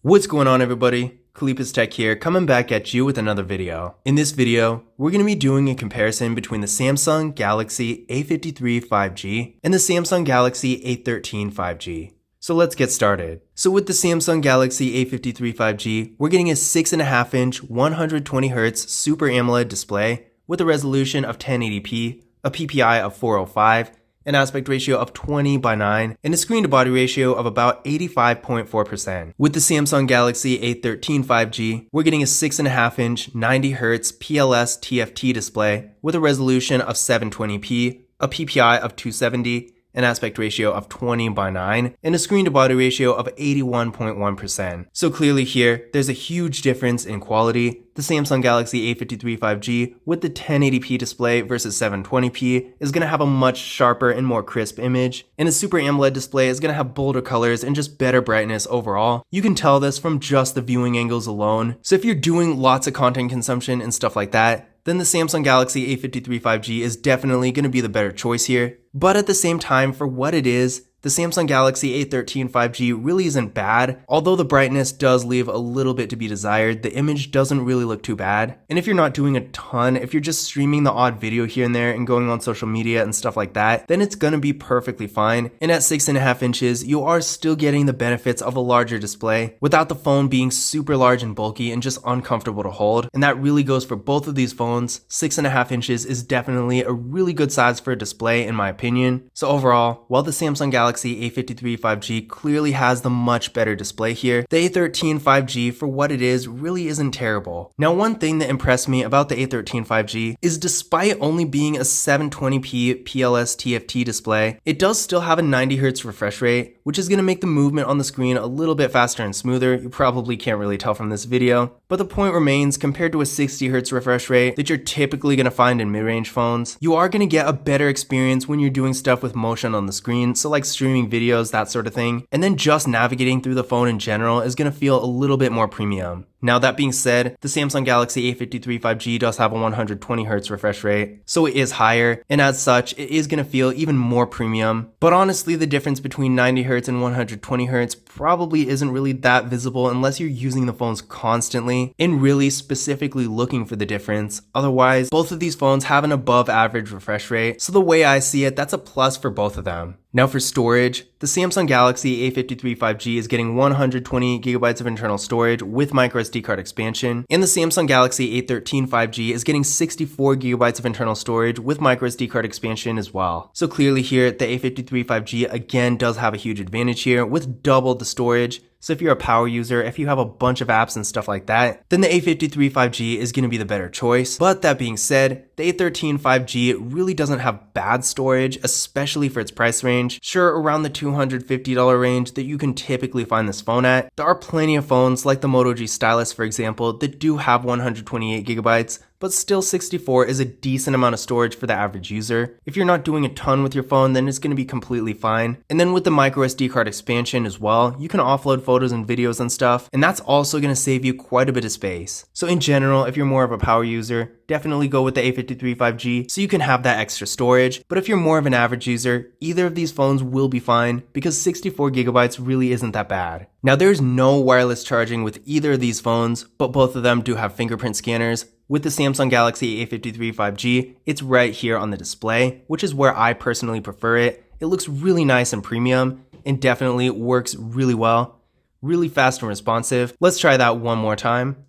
What's going on, everybody? Khalipa's Tech here, coming back at you with another video. In this video, we're going to be doing a comparison between the Samsung Galaxy A53 5G and the Samsung Galaxy A13 5G. So let's get started. So with the Samsung Galaxy A53 5G, we're getting a 6.5-inch 120Hz Super AMOLED display with a resolution of 1080p, a PPI of 405, an aspect ratio of 20:9, and a screen-to-body ratio of about 85.4%. With the Samsung Galaxy A13 5G, we're getting a 6.5-inch 90Hz PLS TFT display with a resolution of 720p, a PPI of 270, an aspect ratio of 20:9, and a screen-to-body ratio of 81.1%. So clearly here, there's a huge difference in quality. The Samsung Galaxy A53 5G with the 1080p display versus 720p is going to have a much sharper and more crisp image, and a Super AMOLED display is going to have bolder colors and just better brightness overall. You can tell this from just the viewing angles alone. So if you're doing lots of content consumption and stuff like that, then the Samsung Galaxy A53 5G is definitely going to be the better choice here. But at the same time, for what it is, the Samsung Galaxy A13 5G really isn't bad. Although the brightness does leave a little bit to be desired, the image doesn't really look too bad. And if you're not doing a ton, if you're just streaming the odd video here and there and going on social media and stuff like that, then it's gonna be perfectly fine. And at 6.5 inches, you are still getting the benefits of a larger display without the phone being super large and bulky and just uncomfortable to hold. And that really goes for both of these phones. 6.5 inches is definitely a really good size for a display in my opinion. So overall, while the Samsung Galaxy A53 5G clearly has the much better display here, the A13 5G for what it is really isn't terrible. Now, one thing that impressed me about the A13 5G is despite only being a 720p PLS TFT display, it does still have a 90Hz refresh rate, which is going to make the movement on the screen a little bit faster and smoother. You probably can't really tell from this video, but the point remains, compared to a 60Hz refresh rate that you're typically going to find in mid-range phones, you are going to get a better experience when you're doing stuff with motion on the screen, so like streaming videos, that sort of thing. And then just navigating through the phone in general is going to feel a little bit more premium. Now, that being said, the Samsung Galaxy A53 5G does have a 120Hz refresh rate, so it is higher, and as such, it is going to feel even more premium. But honestly, the difference between 90Hz and 120Hz probably isn't really that visible unless you're using the phones constantly and really specifically looking for the difference. Otherwise, both of these phones have an above average refresh rate, so the way I see it, that's a plus for both of them. Now for storage, the Samsung Galaxy A53 5G is getting 128GB of internal storage with microSD card expansion, and the Samsung Galaxy A13 5G is getting 64GB of internal storage with microSD card expansion as well. So clearly here, the A53 5G again does have a huge advantage here with double the storage. So if you're a power user, if you have a bunch of apps and stuff like that, then the A53 5G is going to be the better choice. But that being said, the A13 5G really doesn't have bad storage, especially for its price range. Sure, around the $250 range that you can typically find this phone at, there are plenty of phones like the Moto G Stylus, for example, that do have 128GB, but still 64 is a decent amount of storage for the average user. If you're not doing a ton with your phone, then it's going to be completely fine. And then with the microSD card expansion as well, you can offload photos and videos and stuff, and that's also going to save you quite a bit of space. So in general, if you're more of a power user, definitely go with the A53 5G so you can have that extra storage. But if you're more of an average user, either of these phones will be fine because 64GB really isn't that bad. Now, there's no wireless charging with either of these phones, but both of them do have fingerprint scanners. With the Samsung Galaxy A53 5G, it's right here on the display, which is where I personally prefer it. It looks really nice and premium and definitely works really well, really fast and responsive. Let's try that one more time.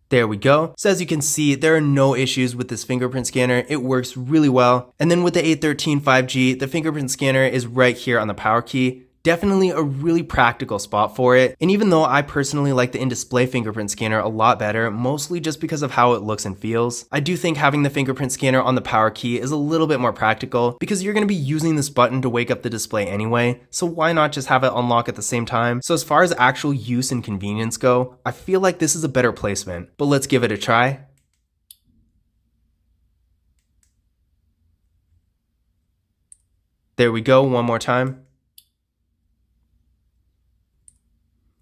There we go. So as you can see, there are no issues with this fingerprint scanner. It works really well. And then with the A13 5G, the fingerprint scanner is right here on the power key. Definitely a really practical spot for it. And even though I personally like the in-display fingerprint scanner a lot better, mostly just because of how it looks and feels, I do think having the fingerprint scanner on the power key is a little bit more practical because you're going to be using this button to wake up the display anyway, so why not just have it unlock at the same time? So as far as actual use and convenience go, I feel like this is a better placement, but let's give it a try. There we go, one more time.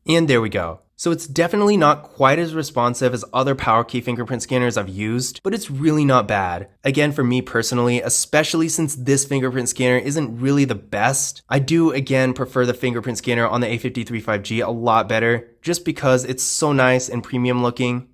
And there we go. So it's definitely not quite as responsive as other power key fingerprint scanners I've used, but it's really not bad. Again, for me personally, especially since this fingerprint scanner isn't really the best, I do again prefer the fingerprint scanner on the A53 5G a lot better, just because it's so nice and premium looking.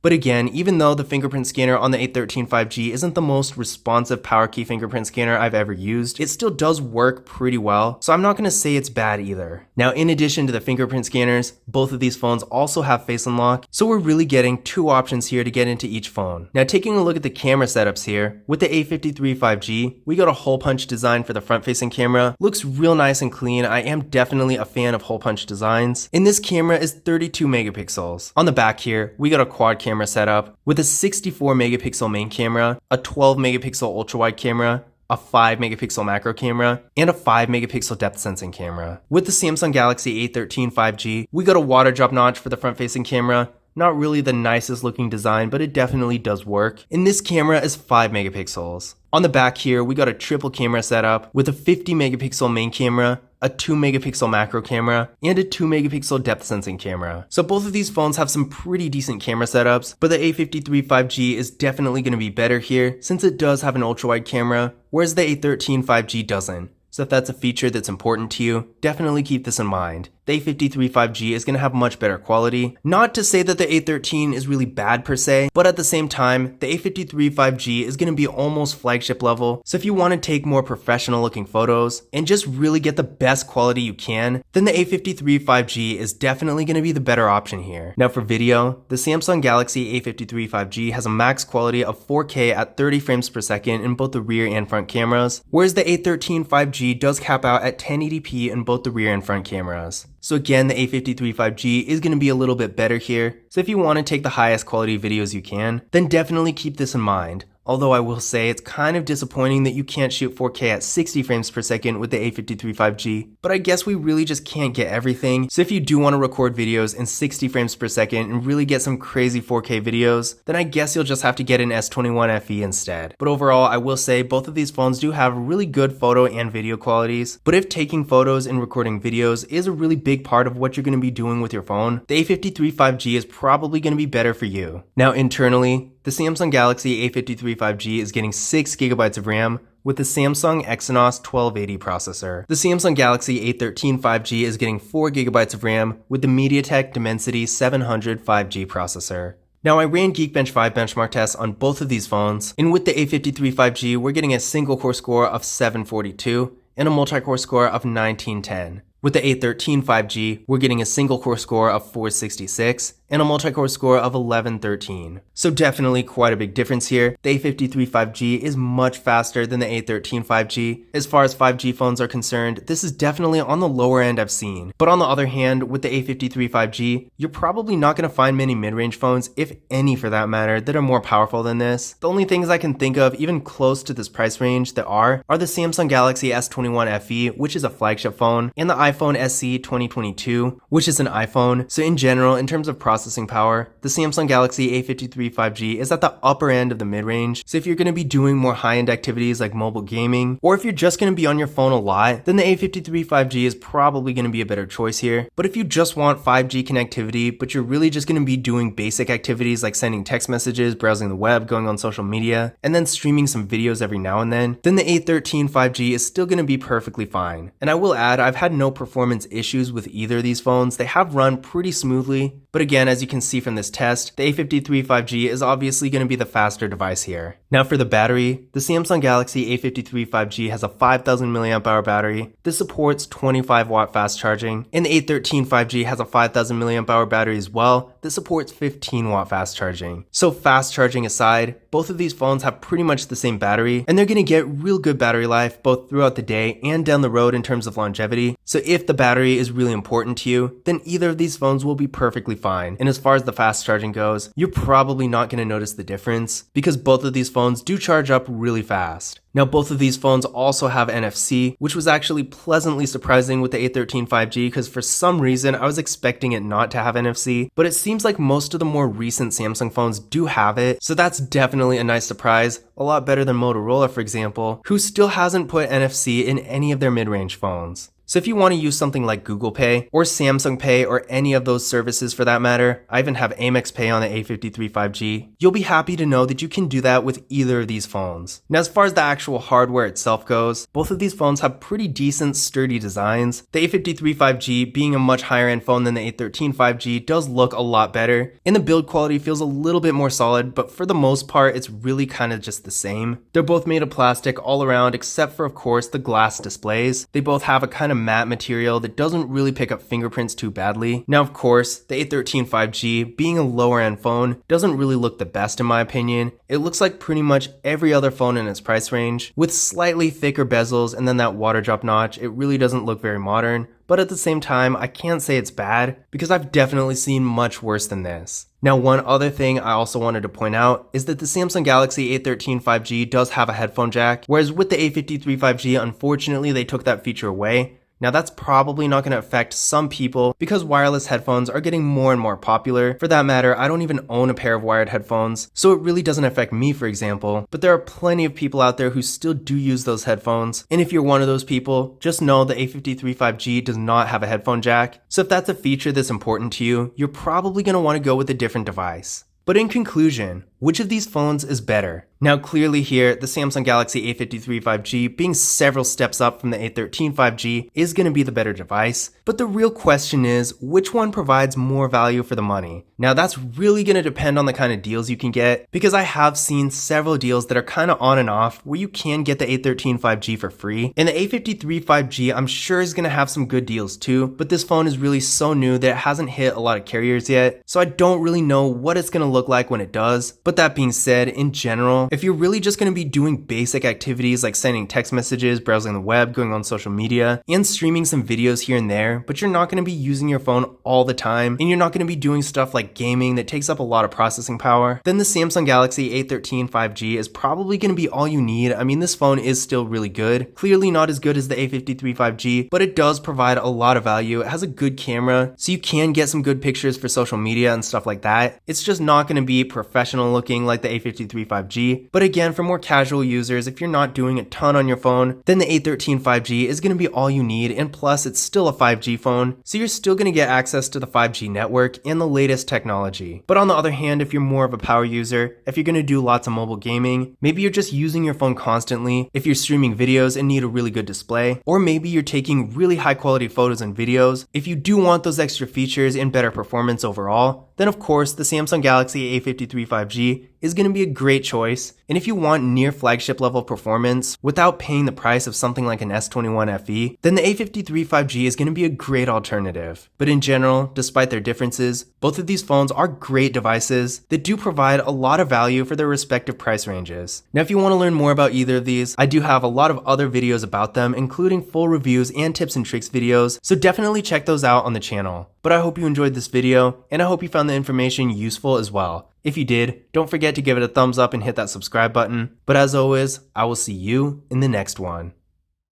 But again, even though the fingerprint scanner on the A13 5G isn't the most responsive power key fingerprint scanner I've ever used, it still does work pretty well, so I'm not going to say it's bad either. Now, in addition to the fingerprint scanners, both of these phones also have Face Unlock, so we're really getting two options here to get into each phone. Now, taking a look at the camera setups here, with the A53 5G, we got a hole punch design for the front-facing camera. Looks real nice and clean. I am definitely a fan of hole punch designs. And this camera is 32 megapixels. On the back here, we got a quad camera setup with a 64 megapixel main camera, a 12 megapixel ultra wide camera, a 5 megapixel macro camera, and a 5 megapixel depth sensing camera. With the Samsung Galaxy A13 5G, we got a water drop notch for the front facing camera. Not really the nicest looking design, but it definitely does work. And this camera is 5 megapixels. On the back here, we got a triple camera setup with a 50 megapixel main camera, a 2 megapixel macro camera, and a 2 megapixel depth sensing camera. So both of these phones have some pretty decent camera setups, but the A53 5G is definitely going to be better here since it does have an ultra wide camera, whereas the A13 5G doesn't. So if that's a feature that's important to you, definitely keep this in mind. The A53 5G is going to have much better quality. Not to say that the A13 is really bad per se, but at the same time, the A53 5G is going to be almost flagship level. So if you want to take more professional looking photos and just really get the best quality you can, then the A53 5G is definitely going to be the better option here. Now for video, the Samsung Galaxy A53 5G has a max quality of 4K at 30 frames per second in both the rear and front cameras, whereas the A13 5G does cap out at 1080p in both the rear and front cameras. So again, the A53 5G is going to be a little bit better here. So if you want to take the highest quality videos you can, then definitely keep this in mind. Although I will say it's kind of disappointing that you can't shoot 4K at 60 frames per second with the A53 5G, but I guess we really just can't get everything. So if you do want to record videos in 60 frames per second and really get some crazy 4K videos, then I guess you'll just have to get an S21 FE instead. But overall, I will say both of these phones do have really good photo and video qualities, but if taking photos and recording videos is a really big part of what you're going to be doing with your phone, the A53 5G is probably going to be better for you. Now internally, the Samsung Galaxy A53 5G is getting 6GB of RAM with the Samsung Exynos 1280 processor. The Samsung Galaxy A13 5G is getting 4GB of RAM with the MediaTek Dimensity 700 5G processor. Now I ran Geekbench 5 benchmark tests on both of these phones, and with the A53 5G we're getting a single core score of 742 and a multi-core score of 1910. With the A13 5G, we're getting a single core score of 466 and a multi-core score of 1113. So definitely quite a big difference here. The A53 5G is much faster than the A13 5G. As far as 5G phones are concerned, this is definitely on the lower end I've seen. But on the other hand, with the A53 5G, you're probably not going to find many mid-range phones, if any for that matter, that are more powerful than this. The only things I can think of even close to this price range that are the Samsung Galaxy S21 FE, which is a flagship phone, and the iPhone SE 2022, which is an iPhone. So in general, in terms of processing power, the Samsung Galaxy A53 5G is at the upper end of the mid-range. So if you're going to be doing more high-end activities like mobile gaming, or if you're just going to be on your phone a lot, then the A53 5G is probably going to be a better choice here. But if you just want 5G connectivity, but you're really just going to be doing basic activities like sending text messages, browsing the web, going on social media, and then streaming some videos every now and then the A13 5G is still going to be perfectly fine. And I will add, I've had no performance issues with either of these phones. They have run pretty smoothly, but again, as you can see from this test, the A53 5G is obviously going to be the faster device here. Now for the battery, the Samsung Galaxy A53 5G has a 5000 mAh battery. This supports 25 watt fast charging, and the A13 5G has a 5000 mAh battery as well that supports 15 watt fast charging. So fast charging aside, both of these phones have pretty much the same battery, and they're going to get real good battery life both throughout the day and down the road in terms of longevity. So if the battery is really important to you, then either of these phones will be perfectly fine. And as far as the fast charging goes, you're probably not going to notice the difference because both of these phones do charge up really fast. Now both of these phones also have NFC, which was actually pleasantly surprising with the A13 5G because for some reason I was expecting it not to have NFC, but it seems like most of the more recent Samsung phones do have it, so that's definitely a nice surprise, a lot better than Motorola for example, who still hasn't put NFC in any of their mid-range phones. So if you want to use something like Google Pay or Samsung Pay or any of those services for that matter, I even have Amex Pay on the A53 5G, you'll be happy to know that you can do that with either of these phones. Now as far as the actual hardware itself goes, both of these phones have pretty decent sturdy designs. The A53 5G, being a much higher end phone than the A13 5G, does look a lot better, and the build quality feels a little bit more solid, but for the most part it's really kind of just the same. They're both made of plastic all around except for of course the glass displays. They both have a kind of matte material that doesn't really pick up fingerprints too badly. Now of course, the A13 5G, being a lower end phone, doesn't really look the best in my opinion. It looks like pretty much every other phone in its price range, with slightly thicker bezels and then that water drop notch. It really doesn't look very modern, but at the same time, I can't say it's bad because I've definitely seen much worse than this. Now one other thing I also wanted to point out is that the Samsung Galaxy A13 5G does have a headphone jack, whereas with the A53 5G, unfortunately they took that feature away. Now that's probably not going to affect some people because wireless headphones are getting more and more popular. For that matter, I don't even own a pair of wired headphones, so it really doesn't affect me, for example, but there are plenty of people out there who still do use those headphones, and if you're one of those people, just know the A53 5G does not have a headphone jack, so if that's a feature that's important to you, you're probably going to want to go with a different device. But in conclusion, which of these phones is better? Now clearly here, the Samsung Galaxy A53 5G, being several steps up from the A13 5G, is going to be the better device, but the real question is, which one provides more value for the money? Now that's really going to depend on the kind of deals you can get, because I have seen several deals that are kind of on and off where you can get the A13 5G for free, and the A53 5G I'm sure is going to have some good deals too, but this phone is really so new that it hasn't hit a lot of carriers yet, so I don't really know what it's going to look like when it does. But that being said, in general, if you're really just going to be doing basic activities like sending text messages, browsing the web, going on social media, and streaming some videos here and there, but you're not going to be using your phone all the time, and you're not going to be doing stuff like gaming that takes up a lot of processing power, then the Samsung Galaxy A13 5G is probably going to be all you need. I mean, this phone is still really good. Clearly not as good as the A53 5G, but it does provide a lot of value. It has a good camera, so you can get some good pictures for social media and stuff like that. It's just not going to be professional looking like the A53 5G, but again, for more casual users, if you're not doing a ton on your phone, then the A13 5G is going to be all you need, and plus it's still a 5G phone, so you're still going to get access to the 5G network and the latest technology. But on the other hand, if you're more of a power user, if you're going to do lots of mobile gaming, maybe you're just using your phone constantly, if you're streaming videos and need a really good display, or maybe you're taking really high quality photos and videos, if you do want those extra features and better performance overall, then of course the Samsung Galaxy A53 5G is going to be a great choice. And if you want near flagship level performance without paying the price of something like an S21 FE, then the A53 5G is going to be a great alternative. But in general, despite their differences, both of these phones are great devices that do provide a lot of value for their respective price ranges. Now if you want to learn more about either of these, I do have a lot of other videos about them, including full reviews and tips and tricks videos, so definitely check those out on the channel. But I hope you enjoyed this video, and I hope you found the information useful as well. If you did, don't forget to give it a thumbs up and hit that subscribe button. But as always, I will see you in the next one.